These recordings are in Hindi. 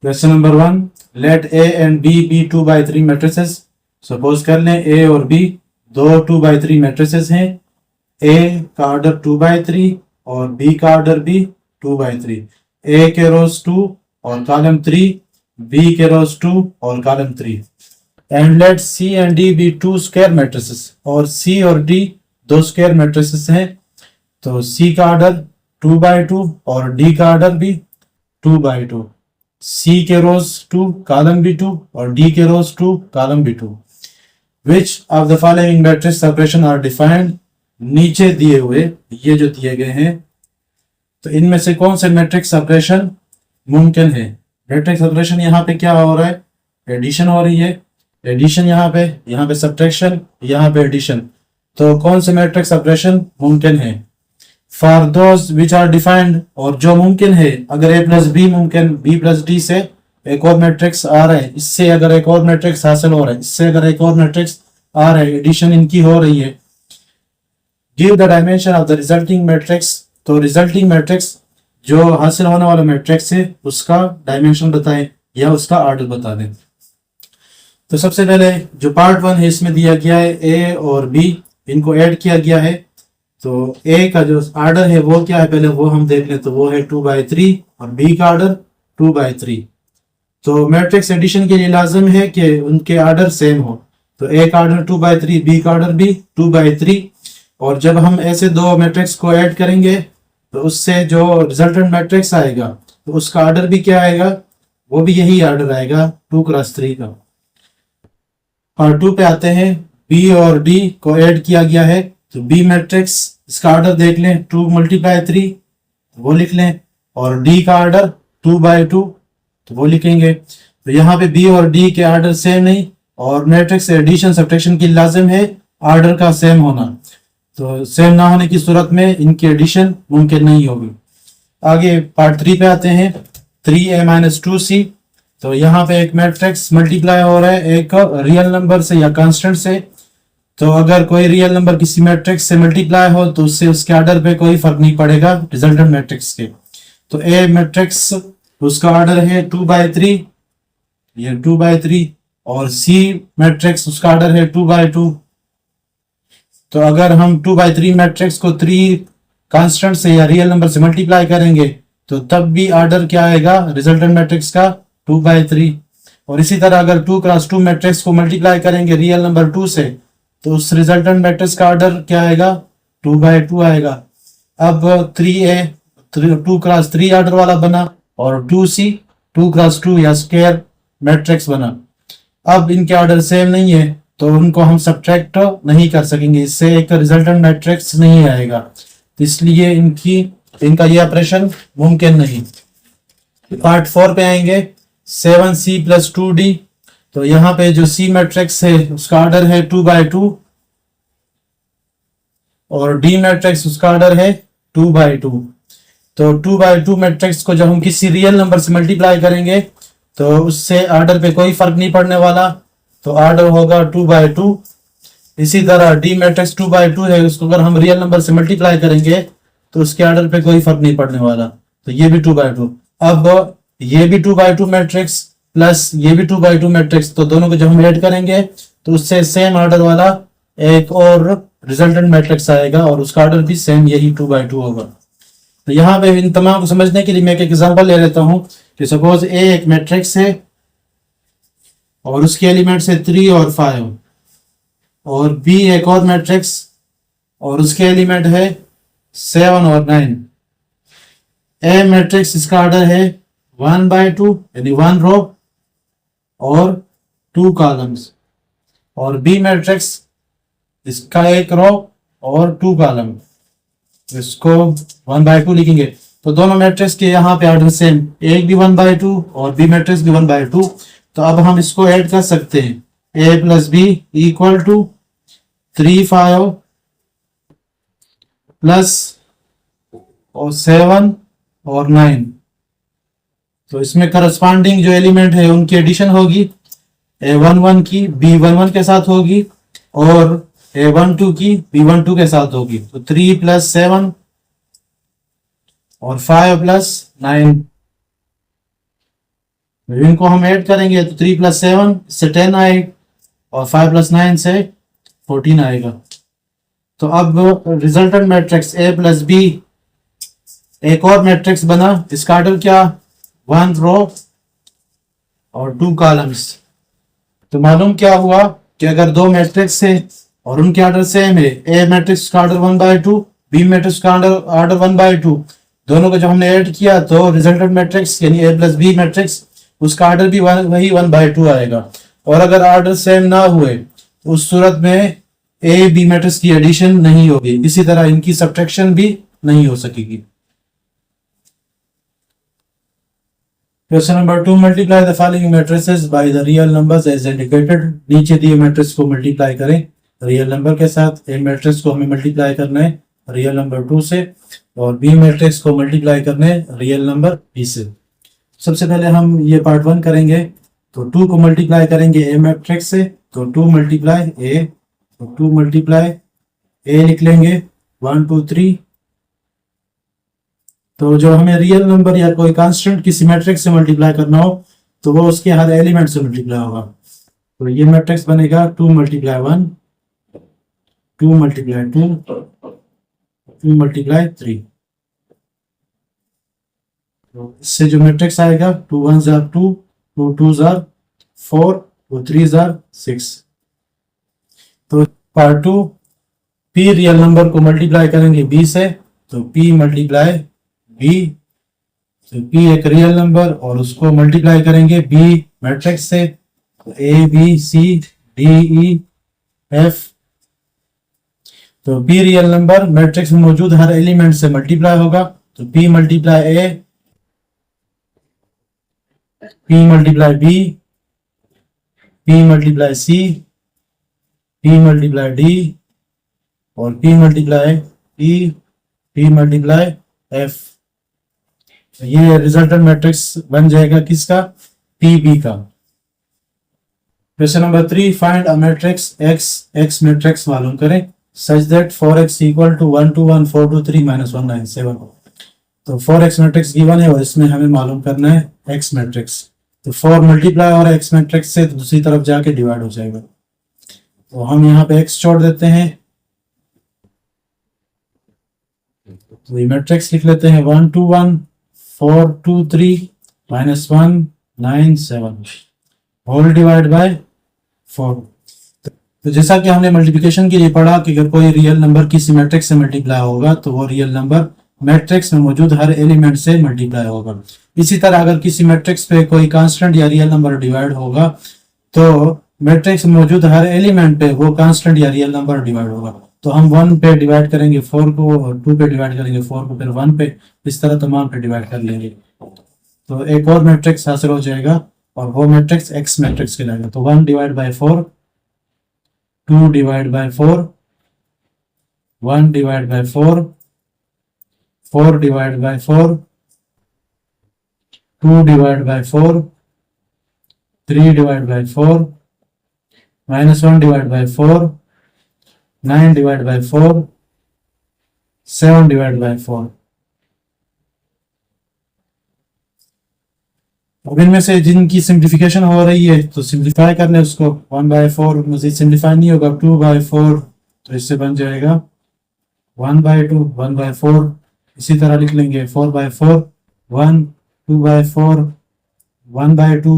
Question number 1, let A and B be 2/3 matrices. Suppose कर लें ए और बी दो 2/3 मैट्रिसेस हैं। ए का ऑर्डर 2/3 और बी का ऑर्डर भी 2/3। ए के रोज 2 और कॉलम 3, बी के रोज 2 और column 3। And let C and D be 2 square matrices. और सी और डी दो स्क्वायर मैट्रिसेस हैं। तो सी का ऑर्डर 2/2 और डी का ऑर्डर भी 2/2। सी के रोज 2 कॉलम भी 2 और डी के रोज 2 कॉलम भी 2। Which of the following matrix separation are defined. नीचे दिए हुए ये जो दिए गए हैं, तो इनमें से कौन से मैट्रिक्स सेपरेशन मुमकिन है। मैट्रिक्स सेपरेशन यहाँ पे क्या हो रहा है, एडिशन हो रही है। एडिशन यहाँ पे सब्ट्रैक्शन, यहाँ पे एडिशन। तो कौन से मैट्रिक्स सेपरेशन मुमकिन है। For those which are defined, और जो मुमकिन है, अगर ए प्लस बी मुमकिन, बी प्लस डी से एक और मैट्रिक्स आ रहा है, इससे अगर एक और मैट्रिक्स हासिल हो रहा है, इससे अगर एक और मैट्रिक्स आ रहा है, एडिशन इनकी हो रही है। Give the dimension of the resulting matrix. तो रिजल्टिंग मैट्रिक्स जो हासिल होने वाला मैट्रिक्स है उसका डायमेंशन बताएं या उसका ऑर्डर बता दें। तो सबसे पहले जो पार्ट 1 है इसमें दिया गया है ए और बी, इनको ऐड किया गया है। तो ए का जो ऑर्डर है वो क्या है, पहले वो हम देख लें। तो वो है 2/3 और बी का ऑर्डर 2/3। तो मैट्रिक्स एडिशन के लिए लाजिम है कि उनके ऑर्डर सेम हो। तो ए का ऑर्डर 2/3, बी का ऑर्डर भी 2/3। और जब हम ऐसे दो मैट्रिक्स को ऐड करेंगे तो उससे जो रिजल्टेंट मैट्रिक्स आएगा तो उसका ऑर्डर भी क्या आएगा, वो भी यही ऑर्डर आएगा 2x3 का। पार्ट 2 पे आते हैं। बी और डी को ऐड किया गया है। तो बी मैट्रिक्स, इसका ऑर्डर देख लें 2 × 3, वो लिख लें। और डी का ऑर्डर 2/2, तो वो लिखेंगे। तो यहाँ पे बी और डी के ऑर्डर सेम नहीं, और मैट्रिक्स एडिशन सब्ट्रैक्शन की लाजिम है ऑर्डर का सेम होना। तो सेम ना होने की सूरत में इनकी एडिशन मुमकिन नहीं होगी। आगे पार्ट 3 पे आते हैं। 3a - 2c। तो यहाँ पे एक मैट्रिक्स मल्टीप्लाई हो रहा है एक रियल नंबर से या कांस्टेंट से। तो अगर कोई रियल नंबर किसी मैट्रिक्स से मल्टीप्लाई हो तो उससे उसके ऑर्डर पे कोई फर्क नहीं पड़ेगा रिजल्टेंट मैट्रिक्स के। तो ए मैट्रिक्स उसका ऑर्डर है 2/3, ये 2/3। और सी मैट्रिक्स उसका ऑर्डर है 2/2। तो अगर हम 2/3 मैट्रिक्स को 3 कांस्टेंट से या रियल नंबर से मल्टीप्लाई करेंगे तो तब भी ऑर्डर क्या आएगा रिजल्टेंट मैट्रिक्स का 2/3। और इसी तरह अगर 2x2 मैट्रिक्स को मल्टीप्लाई करेंगे रियल नंबर 2 से तो उस रिजल्टेंट मैट्रिक्स का ऑर्डर क्या आएगा 2/2 आएगा। अब 3a 2x3 ऑर्डर वाला बना और 2c 2x2 या स्क्वायर मैट्रिक्स बना। अब इनके ऑर्डर सेम नहीं है तो उनको हम सब्ट्रैक्ट नहीं कर सकेंगे, इससे एक रिजल्टेंट मैट्रिक्स नहीं आएगा। तो इसलिए इनका ये ऑपरेशन मुमकिन नहीं। पार्ट 4 पे आएंगे। 7c + 2d। तो यहाँ पे जो सी मैट्रिक्स है उसका ऑर्डर है 2/2 और डी मैट्रिक्स उसका ऑर्डर है 2/2। तो 2/2 मैट्रिक्स को जब हम किसी रियल नंबर से मल्टीप्लाई करेंगे तो उससे ऑर्डर पे कोई फर्क नहीं पड़ने वाला, तो ऑर्डर होगा 2/2। इसी तरह डी मैट्रिक्स 2/2 है, उसको अगर हम रियल नंबर से मल्टीप्लाई करेंगे तो उसके ऑर्डर पे कोई फर्क नहीं पड़ने वाला, तो ये भी 2/2। अब ये भी 2/2 मैट्रिक्स प्लस ये भी 2/2 मैट्रिक्स, तो दोनों को जब हम ऐड करेंगे तो उससे सेम ऑर्डर वाला एक और रिजल्टेंट मैट्रिक्स आएगा और उसका ऑर्डर भी सेम यही 2/2 होगा। तो यहाँ पे इन तमाम को समझने के लिए मैं एक एग्जांपल ले लेता हूँ कि सपोज ए एक मैट्रिक्स है और उसके एलिमेंट्स है 3 और 5, और बी एक और मैट्रिक्स और उसके एलिमेंट है 7 और 9। ए मैट्रिक्स इसका ऑर्डर है 1/2 यानी 1 रो और 2 कॉलम्स, और बी मैट्रिक्स इसका 1 रो और 2 कॉलम, इसको 1/2 लिखेंगे। तो दोनों मैट्रिक्स के यहाँ पे ऑर्डर सेम, एक भी 1/2 और बी मैट्रिक्स भी 1/2। तो अब हम इसको ऐड कर सकते हैं, a + b = 3 5 प्लस और 7 और 9। तो इसमें करस्पॉन्डिंग जो एलिमेंट है उनकी एडिशन होगी, a11 की b11 के साथ होगी और a12 की b12 के साथ होगी। तो 3 + 7 और 5 + 9। इनको हम ऐड करेंगे तो 3 + 7 से 10 आए और 5 + 9 से 14 आएगा। तो अब रिजल्टेंट मैट्रिक्स A + B एक और मैट्रिक्स बना। इसका ऑर्डर क्या, 1 रो और 2 कॉलम्स। तो मालूम क्या हुआ कि अगर दो मैट्रिक्स है और उनके ऑर्डर सेम है, ए मैट्रिक्स का ऑर्डर 1/2, बी मैट्रिक्स का ऑर्डर 1/2, दोनों को जब हमने ऐड किया तो रिजल्टेंट मैट्रिक्स यानी A + B मैट्रिक्स उसका ऑर्डर भी वही 1/2 आएगा। और अगर ऑर्डर सेम ना हुए तो उस सूरत में ए बी मैट्रिक्स की एडिशन नहीं होगी, इसी तरह इनकी सब्ट्रैक्शन भी नहीं हो सकेगी। Question number 2, multiply the following matrices by the real numbers as indicated. नीचे दिए मैट्रिक्स को मल्टीप्लाई करें रियल नंबर के साथ। ए मैट्रिक्स को हमें मल्टीप्लाई करना है रियल नंबर 2 से और बी मैट्रिक्स को मल्टीप्लाई करना है रियल नंबर बी से। सबसे पहले हम ये पार्ट 1 करेंगे। तो 2 को मल्टीप्लाई करेंगे ए मैट्रिक्स से, तो 2 मल्टीप्लाई ए, तो 2 मल्टीप्लाई ए लिख लेंगे 1 2 3। तो जो हमें रियल नंबर या कोई कांस्टेंट किसी मैट्रिक्स से मल्टीप्लाई करना हो तो वो उसके हर एलिमेंट से मल्टीप्लाई होगा। तो ये मैट्रिक्स बनेगा 2 × 1, 2 × 2, 2 × 3। तो इससे जो मैट्रिक्स आएगा 2 1s are 2, 2 2s are 4, 2 3s are 6। तो पार्ट 2, पी रियल नंबर को मल्टीप्लाई करेंगे बी से, तो p मल्टीप्लाई बी। तो p एक रियल नंबर और उसको मल्टीप्लाई करेंगे b मैट्रिक्स से, तो a b c d e f। तो p रियल नंबर मैट्रिक्स में मौजूद हर एलिमेंट से मल्टीप्लाई होगा, तो p multiply a, p multiply b, p multiply c, p multiply d और p multiply e, p multiply f। ये रिजल्टेंट मैट्रिक्स बन जाएगा किसका, pb का। Question number 3, find a matrix x, x matrix मालूम करें सच दैट 4x = 1 2 1 4 2 3 -1 9 7। तो 4x मैट्रिक्स गिवन है और इसमें हमें मालूम करना है x मैट्रिक्स। तो 4 मल्टीप्लाई और x मैट्रिक्स से तो दूसरी तरफ जाके डिवाइड हो जाएगा। तो हम यहाँ पे x छोड़ देते हैं, तो ये मैट्रिक्स लिख लेते हैं 1 2 1 4 2 3 -1 9 7 होल डिवाइड बाय 4। तो जैसा कि हमने मल्टीप्लिकेशन के लिए पढ़ा कि अगर कोई रियल नंबर किसी मैट्रिक्स से मल्टीप्लाई होगा तो वो रियल नंबर मैट्रिक्स में मौजूद हर एलिमेंट से मल्टीप्लाई होगा। इसी तरह अगर किसी मैट्रिक्स पे कोई कांस्टेंट या रियल नंबर डिवाइड होगा तो मैट्रिक्स में मौजूद हर एलिमेंट पे वो कांस्टेंट या रियल नंबर डिवाइड होगा। तो हम 1 पे डिवाइड करेंगे 4 को और 2 पे डिवाइड करेंगे 4 को, फिर 1 पे, इस तरह तमाम पे डिवाइड कर लेंगे। तो एक और मैट्रिक्स हासिल हो जाएगा और वो मैट्रिक्स x मैट्रिक्स कहलाएगा। तो 1 / 4, 2 / 4, 1 / 4, 4 / 4, 2 / 4, 3 / 4, -1 / 4, 9 / 4, 7 / 4। अब इनमें से जिनकी सिंप्लीफिकेशन हो रही है तो सिंप्लीफाई कर लें उसको। 1/4 मजीद सिंप्लीफाई नहीं होगा, 2/4, तो इससे बन जाएगा 1/2, 1/4। इसी तरह लिख लेंगे 4/4, 1, 2/4, 1/2,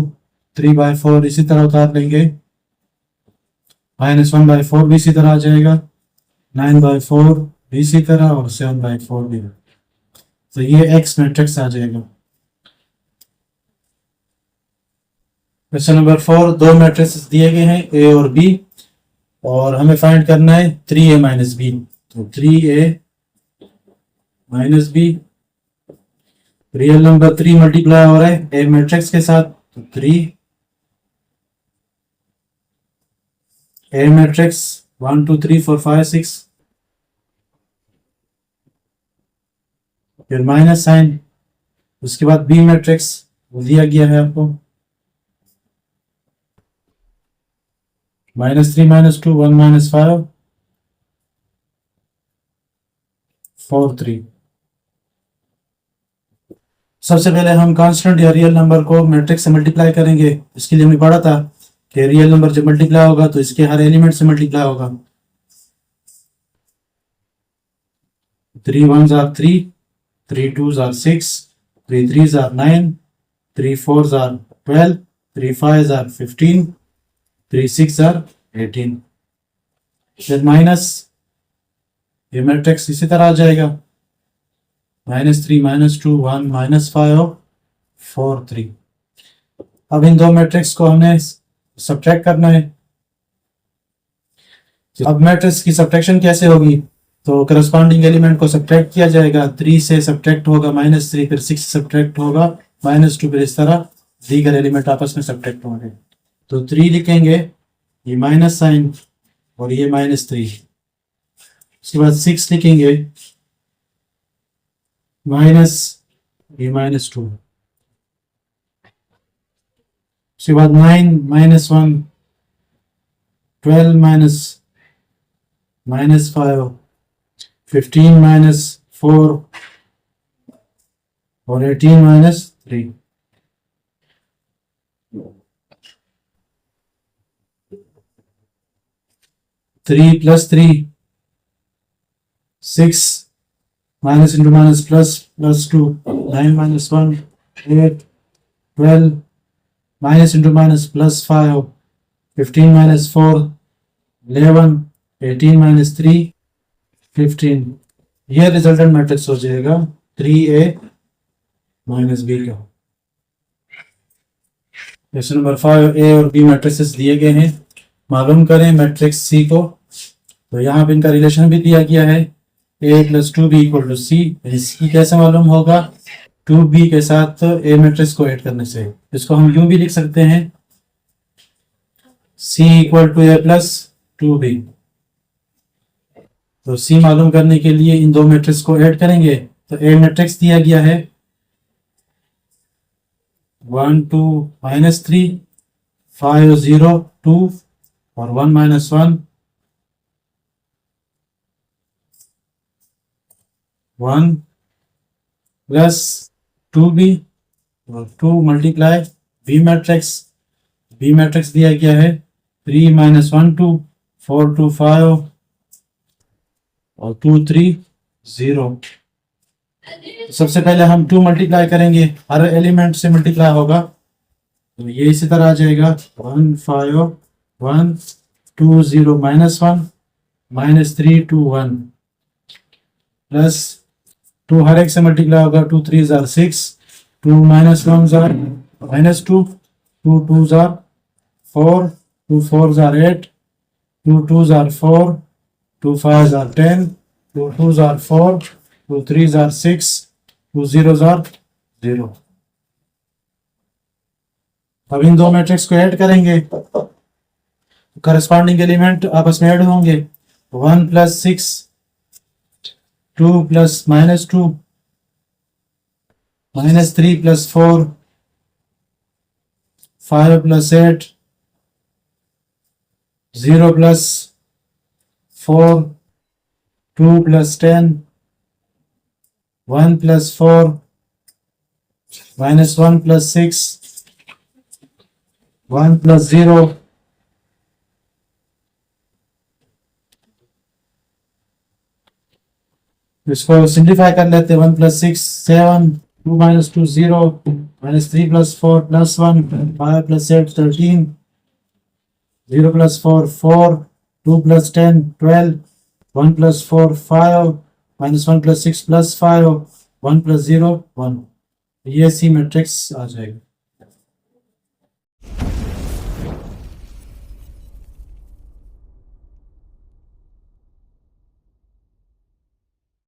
3/4। इसी तरह उतार लेंगे, -1/4 भी इसी तरह आ जाएगा, 9/4 भी इसी तरह और 7/4 भी। तो ये x मैट्रिक्स आ जाएगा। क्वेश्चन नंबर 4, दो मैट्रिक्स दिए गए हैं a और b और हमें फाइंड करना है 3a - b। तो 3a - b, real number 3 multiply हो रहा है a मैट्रिक्स के साथ, तो 3 a मैट्रिक्स 1 2 3 4 5 6, फिर माइनस साइन, उसके बाद b मैट्रिक्स दिया गया है आपको -3 -2 1 -5 4 3। सबसे पहले हम कांस्टेंट या रियल नंबर को मैट्रिक्स से मल्टीप्लाई करेंगे। इसके लिए हमने पढ़ा था कि रियल नंबर जब मल्टीप्लाई होगा तो इसके हर एलिमेंट से मल्टीप्लाई होगा। 3 1s are 3, 3 2s are 6, 3 3s are 9, 3 4s are 12, 3 5s are 15, 3 6 are 18। फिर माइनस, ये मैट्रिक्स इसी तरह आ जाएगा -3 -2 1 -5 4 3। अब इन दो मैट्रिक्स को हमने सब्ट्रैक्ट करना है। अब मैट्रिक्स की सब्ट्रैक्शन कैसे होगी, तो करस्पॉन्डिंग एलिमेंट को सब्ट्रैक्ट किया जाएगा। 3 से सब्ट्रैक्ट होगा -3, फिर 6 से सब्ट्रैक्ट होगा -2, फिर इस तरह दीगर एलिमेंट आपस में सब्ट्रैक्ट होंगे। तो 3 लिखेंगे, ये माइनस साइन और ये -3। उसके बाद 6 लिखेंगे, माइनस, ये -2। उसके बाद 9 -1, 12 -5, 15 -4 और 18 -3। Three plus 3 6, minus into minus plus 2, 9 -1 8, 12 minus into minus +5, 15 -4 11, 18 -3 15। यह रिजल्टेंट मैट्रिक्स हो जाएगा 3a - b का। क्वेश्चन नंबर 5, ए और बी मैट्रिक्सेस दिए गए हैं, मालूम करें मैट्रिक्स सी को। तो यहाँ पे इनका रिलेशन भी दिया गया है, a + 2b = c। इसकी कैसे मालूम होगा, 2b के साथ a मैट्रिक्स को ऐड करने से। इसको हम यूं भी लिख सकते हैं, c = a + 2b। तो c मालूम करने के लिए इन दो मैट्रिक्स को ऐड करेंगे। तो a मैट्रिक्स दिया गया है 1 2 -3, 5 0 2 और 1 -1 1 प्लस 2b और 2 मल्टीप्लाई b मैट्रिक्स दिया गया है 3 -1 2, 4 2 5 और 2 3 0। सबसे पहले हम 2 मल्टीप्लाई करेंगे, हर एलिमेंट से मल्टीप्लाई होगा। तो ये इसी तरह आ जाएगा 1 5 1 2 0 -1 -3 2 1 प्लस 2 हर एक से मल्टीप्लाई होगा। 2 3s are 6, 2 -1s are -2, 2 2s are 4, 2 4s are 8, 2 2s are 4, 2 5s are 10, 2 2s are 4, 2 3s are 6, 2 0s are 0। अब इन दो मैट्रिक्स को ऐड करेंगे, करस्पॉन्डिंग एलिमेंट आपस में ऐड होंगे। 1 + 6, 2 + -2, -3 + 4, 5 + 8, 0 + 4, 2 + 10, 1 + 4, -1 + 6, 1 + 0, इसको सिंप्लीफाई कर लेते हैं। 1 + 6 7, 2 - 2 0, -3 + 4 +1, 5 + 8 13, 0 + 4 4, 2 + 10 12, 1 + 4 5, -1 + 6 +5, 1 + 0 1। ये सी मैट्रिक्स आ जाएगा।